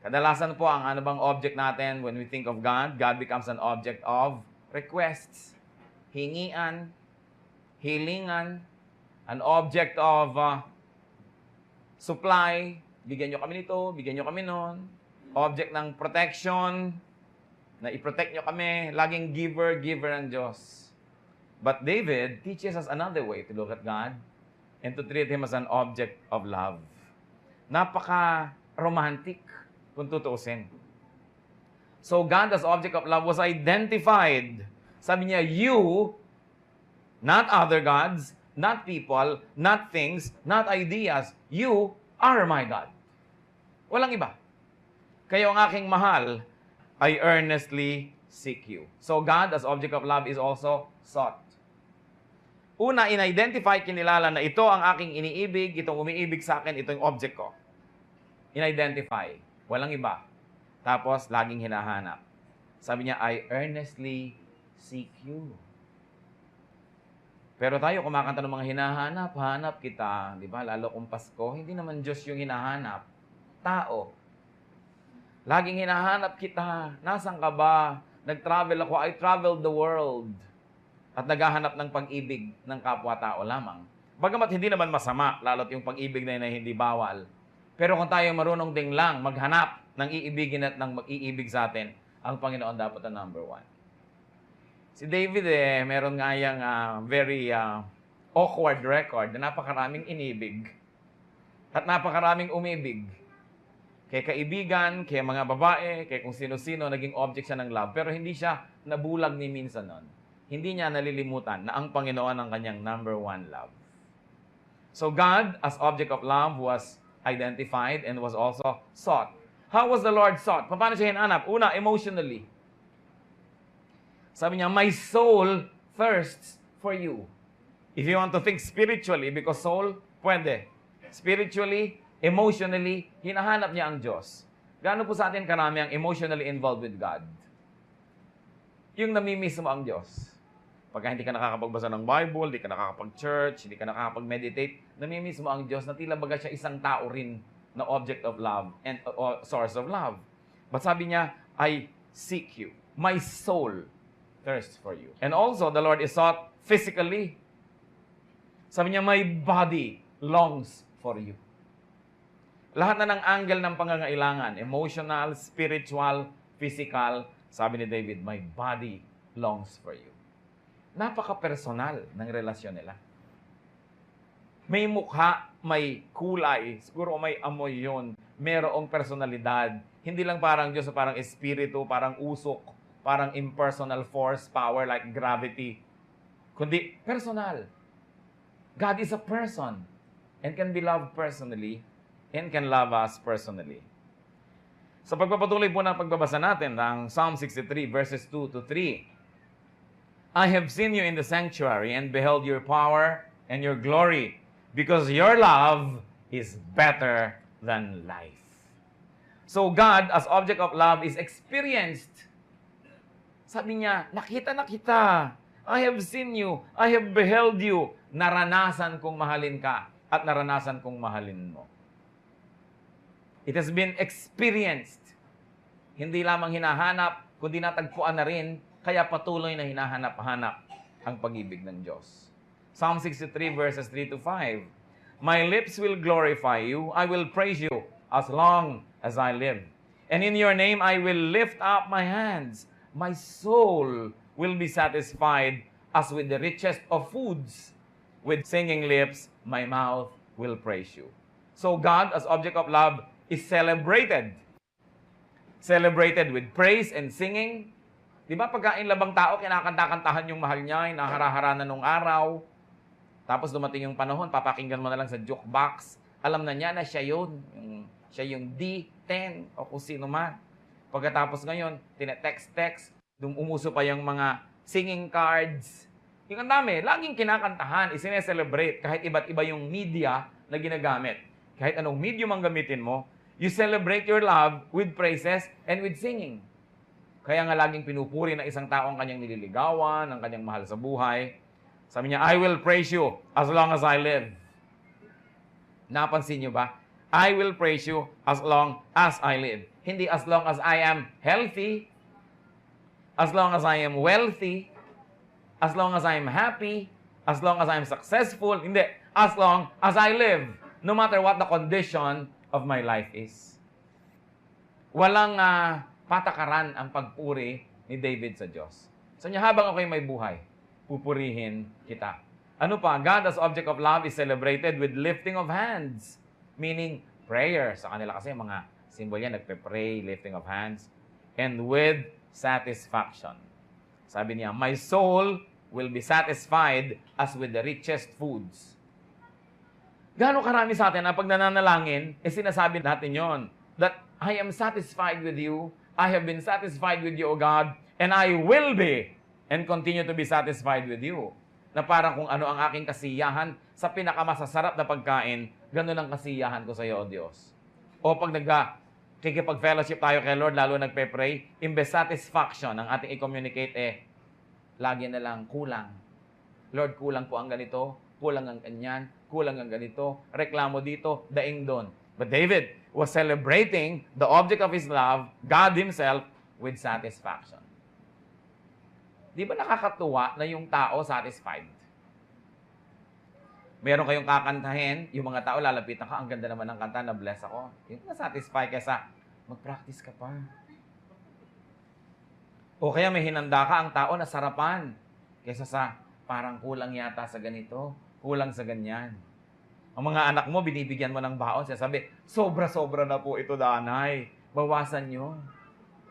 Kadalasan po, ang ano bang object natin when we think of God, God becomes an object of requests. Hingian, hilingan, an object of supply. Bigyan nyo kami nito, bigyan nyo kami nun. Object ng protection, na i-protect nyo kami. Laging giver, giver ng Diyos. But David teaches us another way to look at God and to treat Him as an object of love. Napaka-romantic, kung tutuusin. So God as object of love was identified. Sabi niya, you, not other gods, not people, not things, not ideas, you are my God. Walang iba. Kayo ang aking mahal, I earnestly seek you. So God as object of love is also sought. Una, in-identify, kinilala na ito ang aking iniibig, itong umiibig sa akin, ito yung object ko. In-identify. Walang iba. Tapos, laging hinahanap. Sabi niya, I earnestly seek you. Pero tayo, kumakanta ng mga hinahanap, hanap kita. Di ba? Lalo kung Pasko, hindi naman Diyos yung hinahanap. Tao. Laging hinahanap kita. Nasaan ka ba? Nag-travel ako. I traveled the world. At naghahanap ng pag-ibig ng kapwa-tao lamang. Bagamat hindi naman masama, lalo't yung pag-ibig na hindi bawal. Pero kung tayo marunong ding lang maghanap ng iibigin at ng mag-iibig sa atin, ang Panginoon dapat ang number one. Si David meron nga yung very awkward record na napakaraming inibig at napakaraming umibig. Kay kaibigan, kay mga babae, kay kung sino-sino, naging object siya ng love. Pero hindi siya nabulag ni minsan nun. Hindi niya nalilimutan na ang Panginoon ang kanyang number one love. So God, as object of love, was identified and was also sought. How was the Lord sought? Paano siya hinanap? Una, emotionally. Sabi niya, my soul thirsts for you. If you want to think spiritually, because soul, pwede. Spiritually, emotionally, hinahanap niya ang Diyos. Gaano po sa atin karami ang emotionally involved with God? Yung namimiss mo ang Diyos. Pagka hindi ka nakakapagbasa ng Bible, hindi ka nakakapag-church, hindi ka nakakapag-meditate, namimiss mo ang Diyos na tila baga siya isang tao rin na object of love and source of love. But sabi niya, I seek you. My soul thirsts for you. And also, the Lord is sought physically. Sabi niya, my body longs for you. Lahat na ng angle ng pangangailangan, emotional, spiritual, physical, sabi ni David, my body longs for you. Napaka-personal ng relasyon nila. May mukha, may kulay, siguro may amoy yun, merong personalidad. Hindi lang parang Diyos, parang espiritu, parang usok, parang impersonal force, power like gravity. Kundi personal. God is a person and can be loved personally and can love us personally. Sa pagpapatuloy po ng pagbabasa natin ng Psalm 63 verses 2 to 3, I have seen you in the sanctuary and beheld your power and your glory, because your love is better than life. So God, as object of love, is experienced. Sabi niya, nakita na kita. I have seen you. I have beheld you. Naranasan kong mahalin ka at naranasan kong mahalin mo. It has been experienced. Hindi lamang hinahanap, kundi natagpuan na rin, kaya patuloy na hinahanap-hanap ang pag-ibig ng Diyos. Psalm 63 verses 3 to 5. My lips will glorify you. I will praise you as long as I live. And in your name I will lift up my hands. My soul will be satisfied as with the richest of foods. With singing lips, my mouth will praise you. So God, as object of love, is celebrated. Celebrated with praise and singing. Di ba pagkain labang tao, kinakanta-kantahan yung mahal niya, nahara-haranan nung araw. Tapos dumating yung panahon, papakinggan mo na lang sa jukebox. Alam na niya na siya yun. Siya yung D10 o kung sino man. Pagkatapos ngayon, tinetext-text. Umuso pa yung mga singing cards. Yung ang dami, laging kinakantahan, isineselebrate kahit iba't iba yung media na ginagamit. Kahit anong medium ang gamitin mo, you celebrate your love with praises and with singing. Kaya nga laging pinupuri ng isang tao ang kanyang nililigawan, ang kanyang mahal sa buhay. Sabi niya, I will praise you as long as I live. Napansin niyo ba? I will praise you as long as I live. Hindi as long as I am healthy, as long as I am wealthy, as long as I am happy, as long as I am successful. Hindi. As long as I live. No matter what the condition of my life is. Walang patakaran ang pagpuri ni David sa Diyos. So niya, habang ako'y may buhay, pupurihin kita. Ano pa? God as object of love is celebrated with lifting of hands. Meaning, prayer. Sa kanila kasi mga symbol yan, nagpe-pray, lifting of hands. And with satisfaction. Sabi niya, my soul will be satisfied as with the richest foods. Gaano karami sa atin na pag nananalangin, sinasabi natin yon that I am satisfied with you, I have been satisfied with you, O God, and I will be and continue to be satisfied with you. Na parang kung ano ang aking kasiyahan sa pinakamasasarap na pagkain, ganun ang kasiyahan ko sa iyo, O Diyos. O pag kikipag-fellowship tayo kay Lord, lalo nagpe-pray, imbes satisfaction ang ating i-communicate, lagi na lang kulang. Lord, kulang po ang ganito, kulang ang kanyan, kulang ang ganito, reklamo dito, daing doon. But David was celebrating the object of his love, God Himself, with satisfaction. Di ba nakakatuwa na yung tao satisfied? Meron kayong kakantahin, yung mga tao lalapitan ka, ang ganda naman ng kanta, na-bless ako. Yung na-satisfy kaysa, mag-practice ka pa. O kaya may hinanda ka, ang tao nasarapan. Kaysa sa, parang kulang yata sa ganito, kulang sa ganyan. Ang mga anak mo, binibigyan mo ng baon, sabi, sobra-sobra na po ito, danay. Bawasan nyo.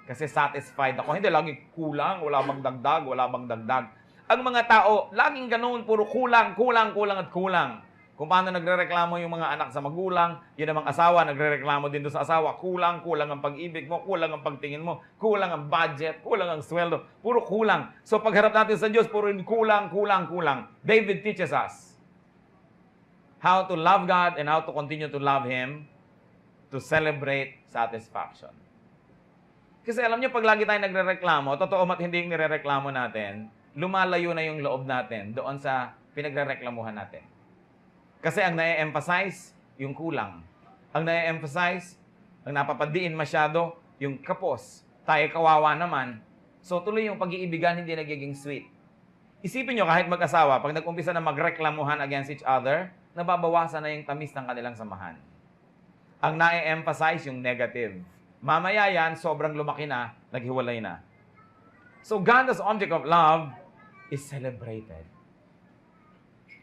Kasi satisfied ako. Hindi, lagi kulang, wala bang dagdag, wala bang dagdag. Ang mga tao, laging ganoon, puro kulang, kulang, kulang at kulang. Kung paano nagrereklamo yung mga anak sa magulang, yun namang asawa, nagrereklamo din doon sa asawa, kulang, kulang ang pag-ibig mo, kulang ang pagtingin mo, kulang ang budget, kulang ang sweldo, puro kulang. So pagharap natin sa Diyos, puro kulang, kulang, kulang. David teaches us how to love God and how to continue to love Him to celebrate satisfaction. Kasi alam niyo, pag lagi tayo nagrereklamo, totoo mat hindi yung nirereklamo natin, lumalayo na yung loob natin doon sa pinagrereklamuhan natin. Kasi ang na-emphasize, yung kulang. Ang na-emphasize, ang napapadiin masyado, yung kapos. Tayo kawawa naman. So tuloy yung pag-iibigan hindi nagiging sweet. Isipin nyo, kahit mag-asawa, pag nag-umpisa na magreklamuhan against each other, nababawasan na yung tamis ng kanilang samahan. Ang na-emphasize, yung negative. Mamaya yan, sobrang lumaki na, naghiwalay na. So God as object of love is celebrated.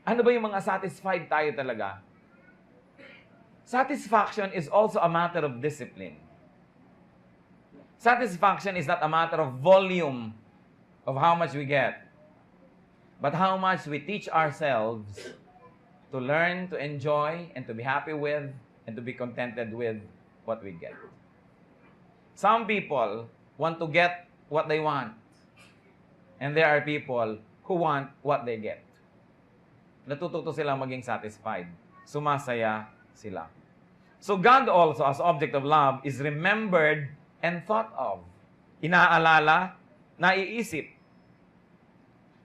Ano ba yung mga satisfied tayo talaga? Satisfaction is also a matter of discipline. Satisfaction is not a matter of volume of how much we get, but how much we teach ourselves to learn, to enjoy, and to be happy with, and to be contented with what we get. Some people want to get what they want, and there are people who want what they get. Natututo silang maging satisfied. Sumasaya sila. So God also, as object of love, is remembered and thought of. Inaalala, naiisip.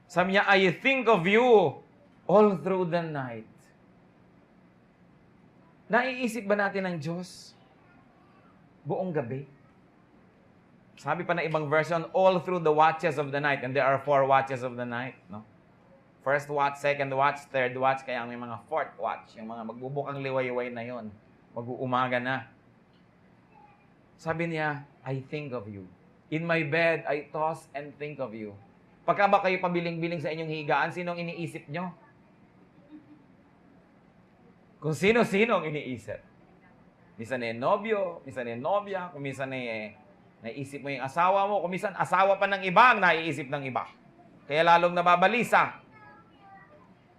Sabi niya, I think of you all through the night. Naiisip ba natin ng Diyos buong gabi? Sabi pa na ibang version, all through the watches of the night. And there are 4 watches of the night. No? First watch, second watch, third watch. Kaya may mga fourth watch. Yung mga magbubukang liwayway na yon. Mag-uumaga na. Sabi niya, I think of you. In my bed, I toss and think of you. Pagka ba kayo pabiling-biling sa inyong higaan, sinong iniisip nyo? Kung sino-sinong iniisip. Minsan nobyo, minsan nobya, kung minsan naisip mo yung asawa mo, kung minsan asawa pa ng iba ang naiisip ng iba. Kaya lalong nababalisa.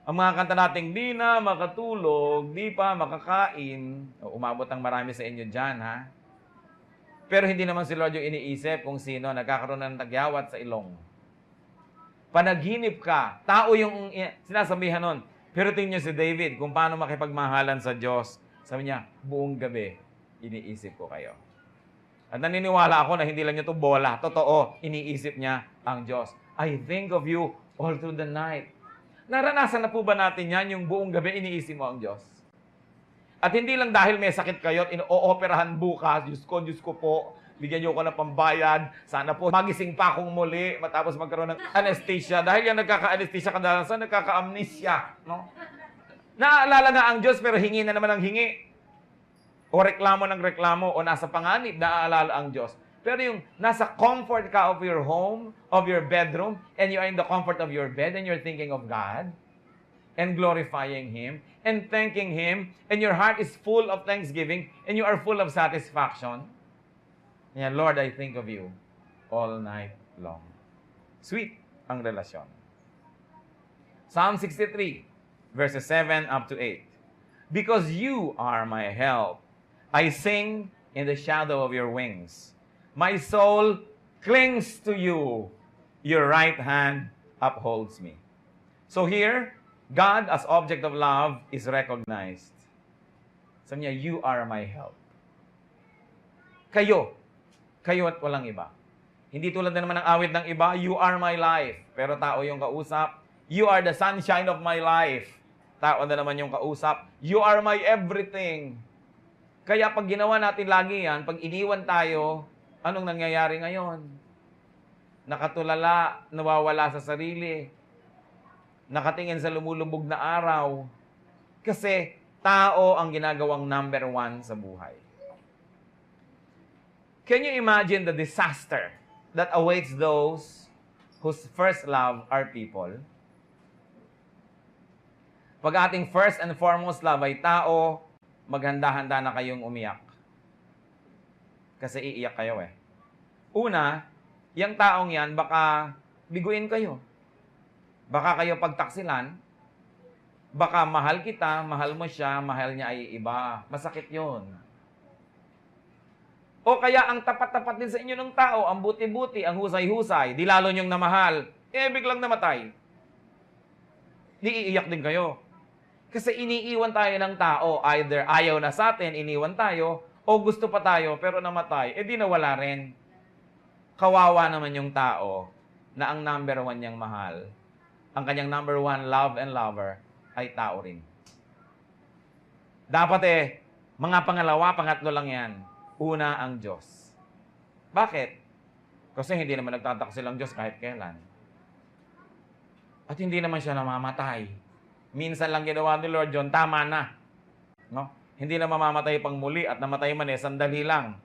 Ang mga kanta nating, di na makatulog, di pa makakain. Umabot ang marami sa inyo dyan, ha? Pero hindi naman si Lord yung iniisip kung sino nagkakaroon ng tagyawat sa ilong. Panaginip ka. Tao yung sinasabihan nun. Pero tingnan niyo si David kung paano makipagmahalan sa Diyos. Sabi niya, buong gabi, iniisip ko kayo. At naniniwala ako na hindi lang niya ito bola. Totoo, iniisip niya ang Diyos. I think of you all through the night. Naranasan na po ba natin yan, yung buong gabi iniisip mo ang Diyos? At hindi lang dahil may sakit kayo at ino-operahan bukas, Diyos ko po, bigyan niyo ko ng pambayad, sana po magising pa akong muli, matapos magkaroon ng anesthesia. Dahil yan nagkaka-anesthesia kadalasan, nagkaka-amnesia. No? Naaalala nga ang Diyos, pero hingi na naman ang hingi. O reklamo ng reklamo, o nasa panganib, naaalala ang Diyos. Pero yung nasa comfort ka of your home, of your bedroom, and you are in the comfort of your bed, and you're thinking of God, and glorifying Him, and thanking Him, and your heart is full of thanksgiving, and you are full of satisfaction. Yan, Lord, I think of you all night long. Sweet ang relasyon. Psalm 63, verses 7 up to 8. Because you are my help, I sing in the shadow of your wings. My soul clings to you. Your right hand upholds me. So here, God as object of love is recognized. Sabi niya, you are my help. Kayo at walang iba. Hindi tulad na naman ng awit ng iba, you are my life. Pero tao yung kausap, you are the sunshine of my life. Tao na naman yung kausap, you are my everything. Kaya pag ginawa natin lagi yan, pag iniwan tayo, anong nangyayari ngayon? Nakatulala, nawawala sa sarili, nakatingin sa lumulubog na araw. Kasi tao ang ginagawang number one sa buhay. Can you imagine the disaster that awaits those whose first love are people? Pag ating first and foremost love ay tao, maghanda-handa na kayong umiyak. Kasi iiyak kayo eh. Una, yung taong yan, baka biguin kayo. Baka kayo pagtaksilan, baka mahal kita, mahal mo siya, mahal niya ay iba. Masakit yun. O kaya ang tapat-tapat din sa inyo ng tao, ang buti-buti, ang husay-husay, di lalo niyong namahal, biglang namatay. Di iiyak din kayo. Kasi iniiwan tayo ng tao, either ayaw na sa atin, iniwan tayo, o gusto pa tayo, pero namatay, di nawala rin. Kawawa naman yung tao na ang number one niyang mahal, ang kanyang number one love and lover ay tao rin. Dapat mga pangalawa, pangatlo lang yan. Una, ang Diyos. Bakit? Kasi hindi naman nagtataksil ang Diyos kahit kailan. At hindi naman siya namamatay. Minsan lang ginawa ni Lord John, tama na. No? Hindi na mamamatay pang muli at namatay man sandali lang.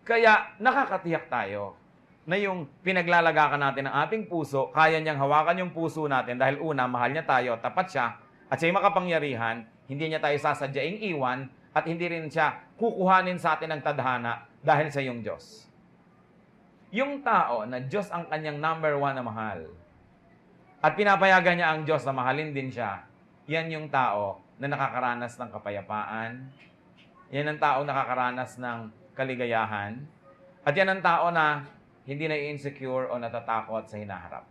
Kaya nakakatiyak tayo na yung pinaglalagakan natin ng ating puso, kaya niyang hawakan yung puso natin dahil una, mahal niya tayo, tapat siya, at siya'y makapangyarihan, hindi niya tayo sasadyaing iwan, at hindi rin siya kukuhanin sa atin ng tadhana dahil sa iyong Diyos. Yung tao na Diyos ang kanyang number one na mahal, at pinapayagan niya ang Diyos na mahalin din siya, yan yung tao na nakakaranas ng kapayapaan, yan ang tao na nakakaranas ng kaligayahan, at yan ang tao na hindi na insecure o natatakot sa hinaharap.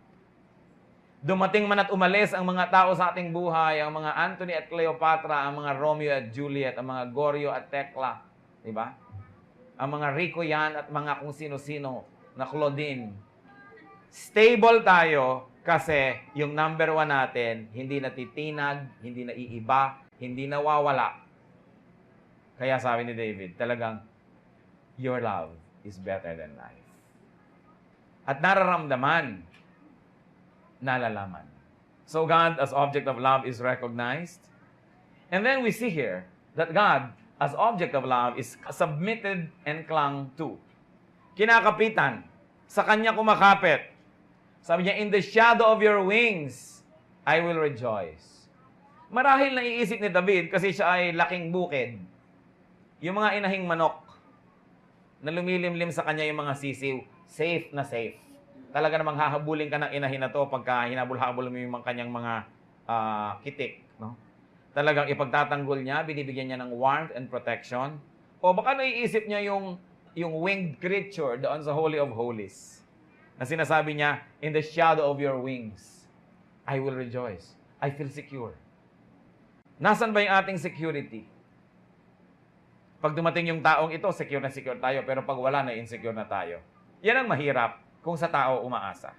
Dumating man at umalis ang mga tao sa ating buhay, ang mga Anthony at Cleopatra, ang mga Romeo at Juliet, ang mga Goryeo at Tekla, di ba? Ang mga Rico yan at mga kung sino-sino na Claudine. Stable tayo kasi yung number one natin, hindi natitinag, hindi naiiba, hindi nawawala. Kaya sabi ni David, talagang, your love is better than life. At nararamdaman, nalalaman. So God as object of love is recognized. And then we see here that God as object of love is submitted and clung to. Kinakapitan. Sa Kanya kumakapit. Sabi niya, in the shadow of your wings, I will rejoice. Marahil naiisip ni David kasi siya ay laking bukid. Yung mga inahing manok na lumilimlim sa kanya yung mga sisiw, safe na safe. Talaga namang hahabulin ka ng inahin na to pagka hinabol-habol mo yung kanyang mga kitik. No? Talagang ipagtatanggol niya, binibigyan niya ng warmth and protection. O baka naiisip niya yung winged creature doon sa Holy of Holies. Na sinasabi niya, in the shadow of your wings, I will rejoice. I feel secure. Nasaan ba yung ating security? Pag dumating yung taong ito, secure na secure tayo. Pero pag wala na, insecure na tayo. Yan ang mahirap kung sa tao umaasa.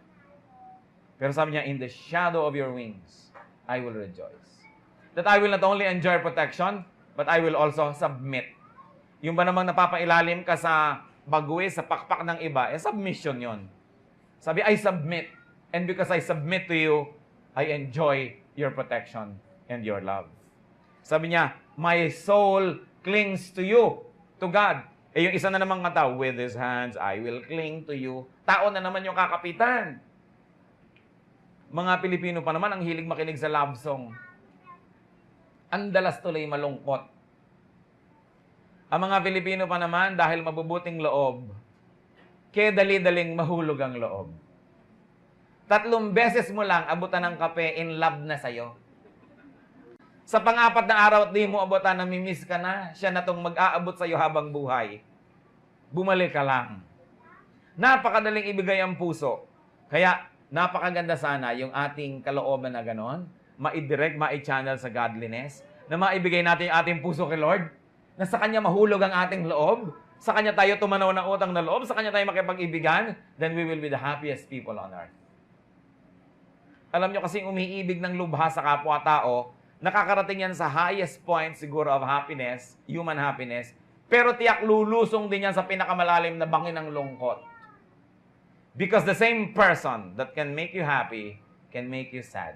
Pero sabi niya, in the shadow of your wings, I will rejoice. That I will not only enjoy protection, but I will also submit. Yung ba namang napapailalim ka sa baguhe, sa pakpak ng iba, submission yon. Sabi, I submit. And because I submit to you, I enjoy your protection and your love. Sabi niya, my soul clings to you, to God. Yung isa na namang tao, with his hands, I will cling to you. Tao na naman yung kakapitan. Mga Pilipino pa naman, ang hilig makinig sa love song. Ang dalas tuloy malungkot. Ang mga Pilipino pa naman, dahil mabubuting loob, kaya dali-daling mahulog ang loob. 3 beses mo lang abutan ng kape, in love na sa'yo. Sa pang-4 na araw at di mo abutan, namimiss ka na, siya na tong mag-aabot sa'yo habang buhay. Bumalik ka lang. Napakadaling ibigay ang puso. Kaya, napakaganda sana yung ating kalooban na ganon, ma-direct, ma-channel sa godliness, na maibigay natin yung ating puso kay Lord, na sa Kanya mahulog ang ating loob, sa Kanya tayo tumanaw ng utang na loob, sa Kanya tayo makipag-ibigan, then we will be the happiest people on earth. Alam nyo kasi umiibig ng lubha sa kapwa-tao, nakakarating yan sa highest point siguro of happiness, human happiness, pero tiyak lulusong din yan sa pinakamalalim na bangin ng lungkot. Because the same person that can make you happy can make you sad.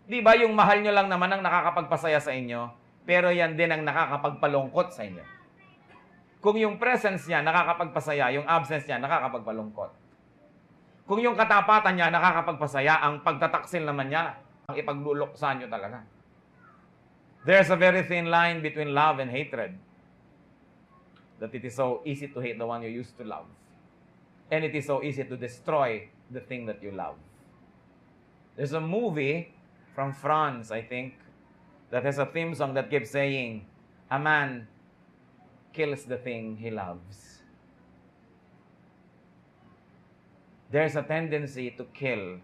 Di ba yung mahal nyo lang naman ang nakakapagpasaya sa inyo, pero yan din ang nakakapagpalungkot sa inyo. Kung yung presence niya nakakapagpasaya, yung absence niya nakakapagpalungkot. Kung yung katapatan niya nakakapagpasaya, ang pagtataksil naman niya, ang ipagluluksan nyo talaga. There's a very thin line between love and hatred. That it is so easy to hate the one you used to love. And it is so easy to destroy the thing that you love. There's a movie from France, I think, that has a theme song that keeps saying, a man kills the thing he loves. There's a tendency to kill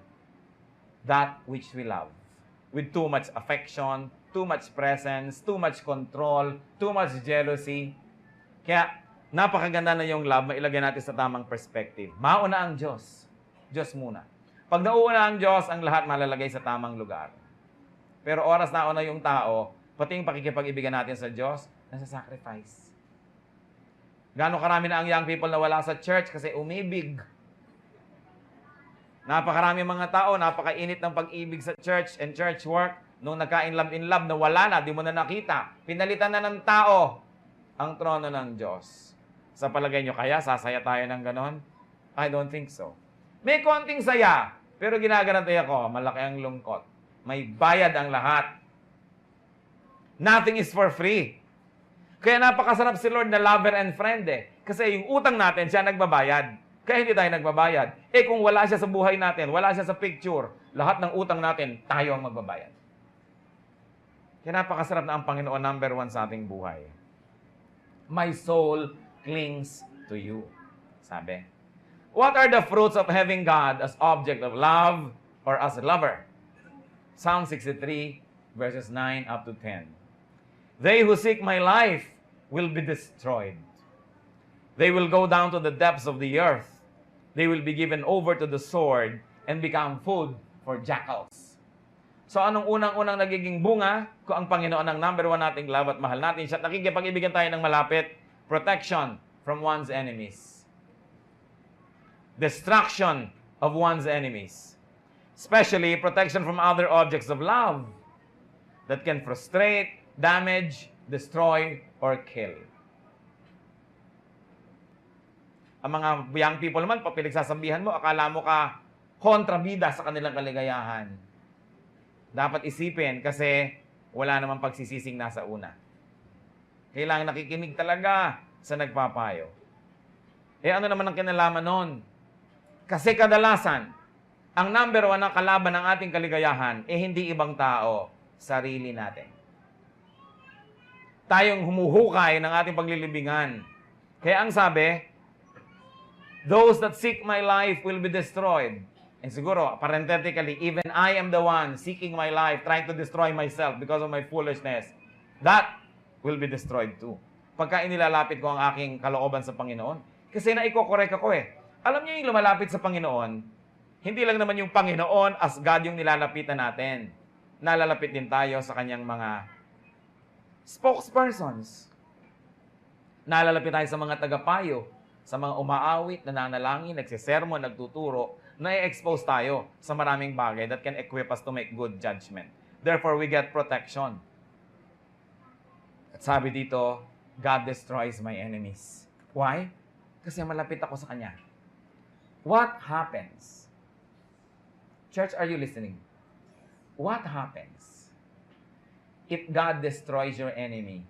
that which we love with too much affection, too much presence, too much control, too much jealousy. Kaya, napakaganda na yung love, mailagay natin sa tamang perspective. Mauna ang Diyos. Diyos muna. Pag nauuna ang Diyos, ang lahat malalagay sa tamang lugar. Pero oras na una yung tao, pati yung pakikipag-ibigan natin sa Diyos, nasa sacrifice. Gano'ng karami na ang young people na wala sa church kasi umibig. Napakarami mga tao, napakainit ng pag-ibig sa church and church work. Nung nagka-in-love na wala na, di mo na nakita. Pinalitan na ng tao ang trono ng Diyos. Sa palagay nyo, kaya sasaya tayo ng ganon? I don't think so. May konting saya, pero ginagarantay ako, malaki ang lungkot. May bayad ang lahat. Nothing is for free. Kaya napakasarap si Lord na lover and friend eh. Kasi yung utang natin, siya nagbabayad. Kaya hindi tayo nagbabayad. Eh kung wala siya sa buhay natin, wala siya sa picture, lahat ng utang natin, tayo ang magbabayad. Kaya napakasarap na ang Panginoon number 1 sa ating buhay. My soul clings to you. Sabi. What are the fruits of having God as object of love or as a lover? Psalm 63, verses 9 up to 10. They who seek my life will be destroyed. They will go down to the depths of the earth. They will be given over to the sword and become food for jackals. So anong unang-unang nagiging bunga kung ang Panginoon ang number 1 nating love at mahal natin siya at nakikipag-ibigan tayo ng malapit? Protection from one's enemies. Destruction of one's enemies. Especially protection from other objects of love that can frustrate, damage, destroy, or kill. Ang mga young people naman, pag pinagsasabihan mo, akala mo ka kontrabida sa kanilang kaligayahan. Dapat isipin kasi wala namang pagsisising nasa una. Kailangan nakikinig talaga sa nagpapayo. Eh ano naman ang kinalaman nun? Kasi kadalasan, ang number 1 na kalaban ng ating kaligayahan, hindi ibang tao, sarili natin. Tayong humuhukay ng ating paglilibingan. Kaya ang sabi, those that seek my life will be destroyed. And siguro, parenthetically, even I am the one seeking my life, trying to destroy myself because of my foolishness. That will be destroyed too. Pagka inilalapit ko ang aking kalooban sa Panginoon, kasi naiko-correct ako eh. Alam niyo yung lumalapit sa Panginoon, hindi lang naman yung Panginoon as God yung nilalapitan natin. Nalalapit din tayo sa kanyang mga spokespersons. Nalalapit tayo sa mga tagapayo, sa mga umaawit, nananalangin, nagsisermon, nagtuturo, na-expose tayo sa maraming bagay that can equip us to make good judgment. Therefore, we get protection. At sabi dito, God destroys my enemies. Why? Kasi malapit ako sa Kanya. What happens? Church, are you listening? What happens if God destroys your enemy,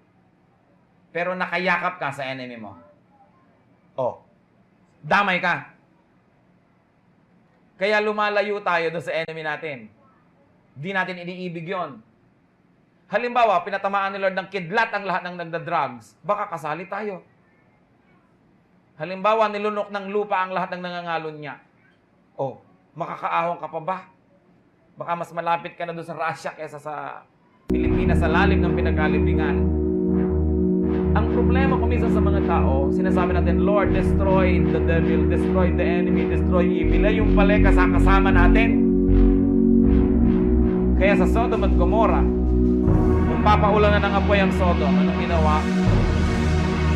pero nakayakap ka sa enemy mo? Oh, damay ka. Kaya lumalayo tayo doon sa enemy natin. Di natin iniibig yon. Halimbawa, pinatamaan ni Lord ng kidlat ang lahat ng nagda-drugs, baka kasali tayo. Halimbawa, nilunok ng lupa ang lahat ng nangangalon niya. Oh, makakaahon ka pa ba? Baka mas malapit ka na doon sa Russia kaysa sa Pilipinas sa lalim ng pinagkalibingan. Ang problema kuminsan sa mga tao, sinasabi natin, Lord, destroy the devil, destroy the enemy, destroy evil. Yung pala kasama natin. Kaya sa Sodom at Gomorrah, nung papaulan na ng apoy ang Sodom, anong ginawa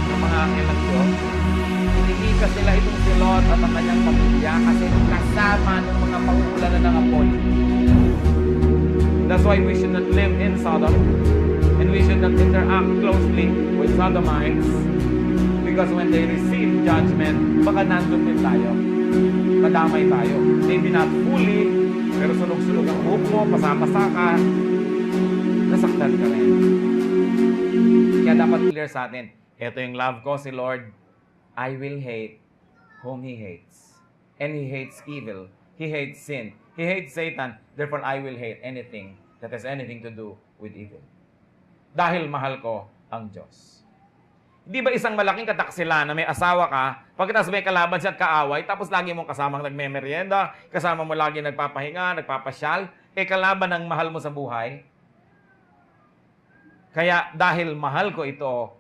ng mga anghel ng Diyos? Iniikas nila itong si Lot at ang kanyang pamilya kasi kasama ng mga pauulan na ng apoy. That's why we should not live in Sodom and we should not interact closely with Sodomites because when they receive judgment, baka nandun din tayo. Kadamay tayo. Maybe not fully, pero sunog-sunog ang buhok mo, pasapasa ka, nasaktan ka rin. Kaya dapat clear sa atin, ito yung love ko, si Lord, I will hate whom He hates. And He hates evil. He hates sin. He hates Satan. Therefore, I will hate anything that has anything to do with evil. Dahil mahal ko ang Diyos. Hindi ba isang malaking kataksilan na may asawa ka, pagkatapos may kalaban siya at kaaway, tapos lagi mong kasamang nagme-merienda, kasama mo lagi nagpapahinga, nagpapasyal, kalaban ng mahal mo sa buhay? Kaya dahil mahal ko ito,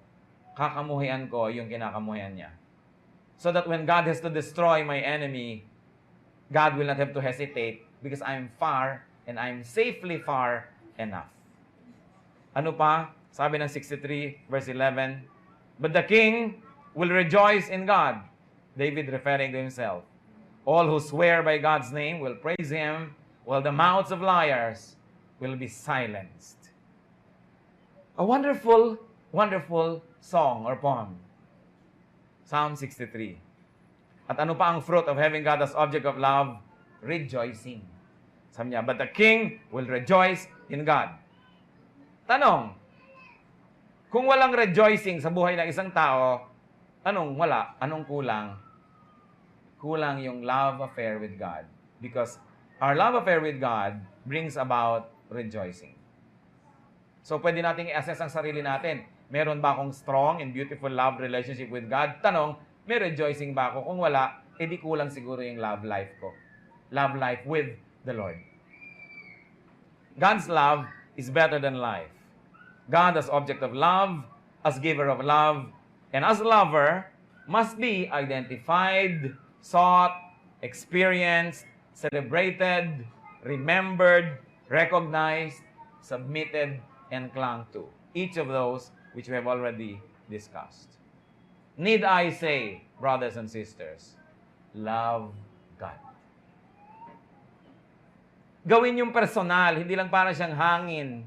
kakamuhian ko yung kinakamuhian niya. So that when God has to destroy my enemy, God will not have to hesitate because I'm far and I'm safely far enough. Ano pa? Sabi ng 63 verse 11, but the king will rejoice in God. David referring to himself. All who swear by God's name will praise Him, while the mouths of liars will be silenced. A wonderful, wonderful song or poem. Psalm 63. At ano pa ang fruit of having God as object of love? Rejoicing. Sabi niya, but the king will rejoice in God. Tanong, kung walang rejoicing sa buhay ng isang tao, anong wala? Anong kulang? Kulang yung love affair with God. Because our love affair with God brings about rejoicing. So, pwede nating i-assess ang sarili natin. Meron ba akong strong and beautiful love relationship with God? Tanong, may rejoicing ba ako? Kung wala, edi kulang siguro yung love life ko. Love life with the Lord. God's love is better than life. God as object of love, as giver of love, and as lover, must be identified, sought, experienced, celebrated, remembered, recognized, submitted, and clung to. Each of those which we have already discussed. Need I say, brothers and sisters, love God. Gawin yung personal, hindi lang para siyang hangin,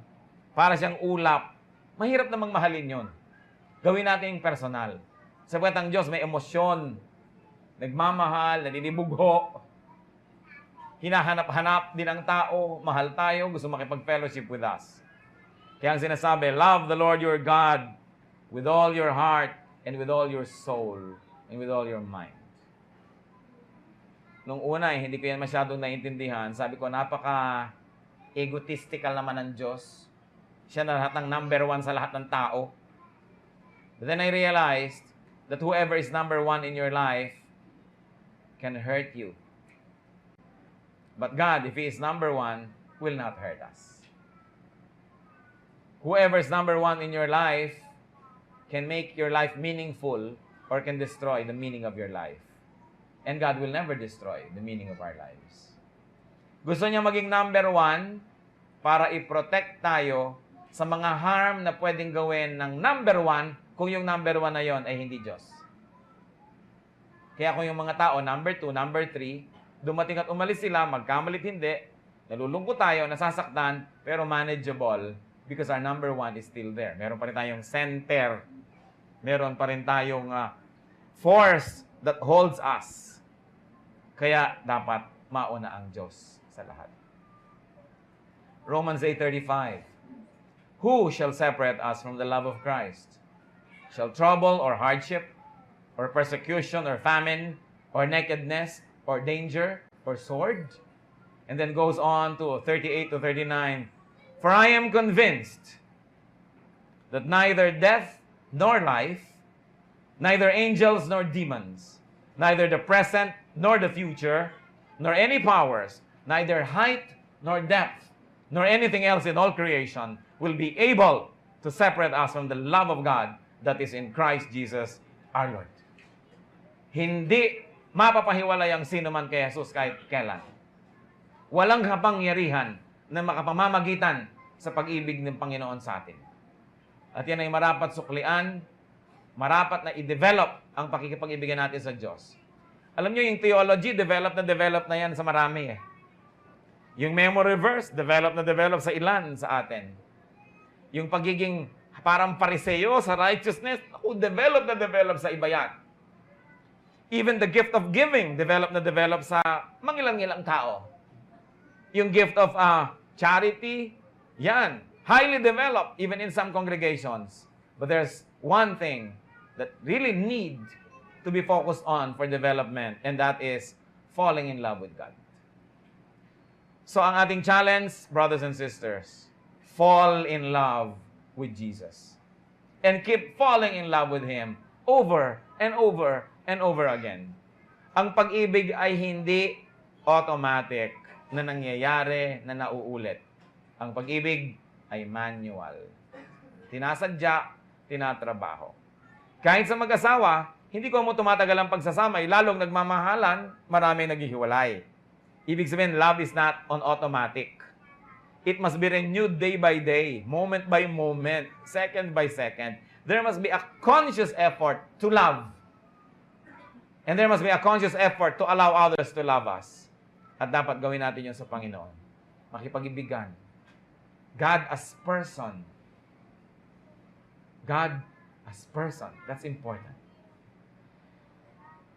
para siyang ulap. Mahirap namang mahalin yun. Gawin natin yung personal. Sapagat ang Diyos may emosyon, nagmamahal, naninibugho, hinahanap-hanap din ang tao, mahal tayo, gusto makipag-fellowship with us. Kaya ang sinasabi, love the Lord your God with all your heart and with all your soul and with all your mind. Nung una, hindi ko yan masyadong naintindihan. Sabi ko, napaka-egotistical naman ng Diyos. Siya na lahat ng number one sa lahat ng tao. But then I realized that whoever is number one in your life can hurt you. But God, if He is number one, will not hurt us. Whoever is number one in your life can make your life meaningful or can destroy the meaning of your life. And God will never destroy the meaning of our lives. Gusto niya maging number one para i-protect tayo sa mga harm na pwedeng gawin ng number one kung yung number one na yon ay hindi Diyos. Kaya kung yung mga tao, number two, number three, dumating at umalis sila, magkamalit hindi, nalulungkot tayo, nasasaktan, pero manageable because our number one is still there. Meron pa rin tayong center. Meron pa rin tayong force that holds us. Kaya dapat mauna ang Diyos sa lahat. Romans 8:35. Who shall separate us from the love of Christ? Shall trouble or hardship, or persecution or famine, or nakedness, or danger, or sword? And then goes on to 38 to 39. For I am convinced that neither death nor life, neither angels nor demons, neither the present nor the future, nor any powers, neither height nor depth, nor anything else in all creation will be able to separate us from the love of God that is in Christ Jesus our Lord. Hindi mapapahiwalay ang sino man kay Jesus kahit kailan. Walang kapangyarihan na makapamamagitan sa pag-ibig ng Panginoon sa atin. At yan ay marapat suklian, marapat na i-develop ang pakikipag-ibigan natin sa Diyos. Alam nyo, yung theology, develop na yan sa marami eh. Yung memory verse, develop sa ilan sa atin. Yung pagiging parang pariseo sa righteousness, develop sa iba yan. Even the gift of giving, develop sa mangilang-ilang tao. Yung gift of charity, yan, highly developed even in some congregations. But there's one thing that really need to be focused on for development, and that is falling in love with God. So ang ating challenge, brothers and sisters, fall in love with Jesus. And keep falling in love with Him over and over and over again. Ang pag-ibig ay hindi automatic na nangyayari, na nauulit. Ang pag-ibig ay manual. Tinasadya, tinatrabaho. Kahit sa mag-asawa, hindi ko mo tumatagal ang pagsasama, lalong nagmamahalan, maraming naghihiwalay. Ibig sabihin, love is not on automatic. It must be renewed day by day, moment by moment, second by second. There must be a conscious effort to love. And there must be a conscious effort to allow others to love us. At dapat gawin natin yun sa Panginoon. Makipag-ibigan. God as person. God as person. That's important.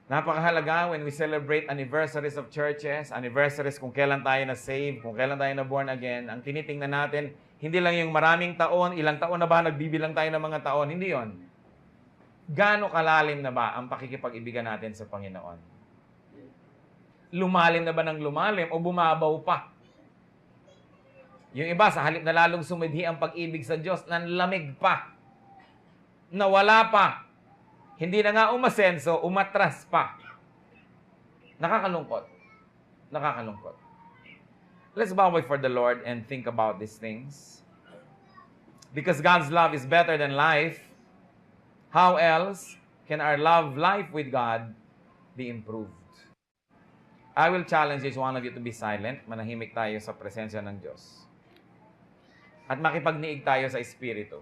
Napakahalaga when we celebrate anniversaries of churches, anniversaries kung kailan tayo na-save, kung kailan tayo na-born again, ang tinitingnan natin, hindi lang yung maraming taon, ilang taon na ba, nagbibilang tayo ng mga taon, hindi yon. Gaano kalalim na ba ang pakikipag-ibigan natin sa Panginoon? Lumalim na ba ng lumalim o bumabaw pa? Yung iba, sa halip na lalong sumidhi ang pag-ibig sa Diyos, nanlamig pa. Nawala pa. Hindi na nga umasenso, umatras pa. Nakakalungkot. Nakakalungkot. Let's bow before the Lord and think about these things. Because God's love is better than life, how else can our life with God be improved? I will challenge each one of you to be silent. Manahimik tayo sa presensya ng Diyos. At makipagniig tayo sa Espiritu.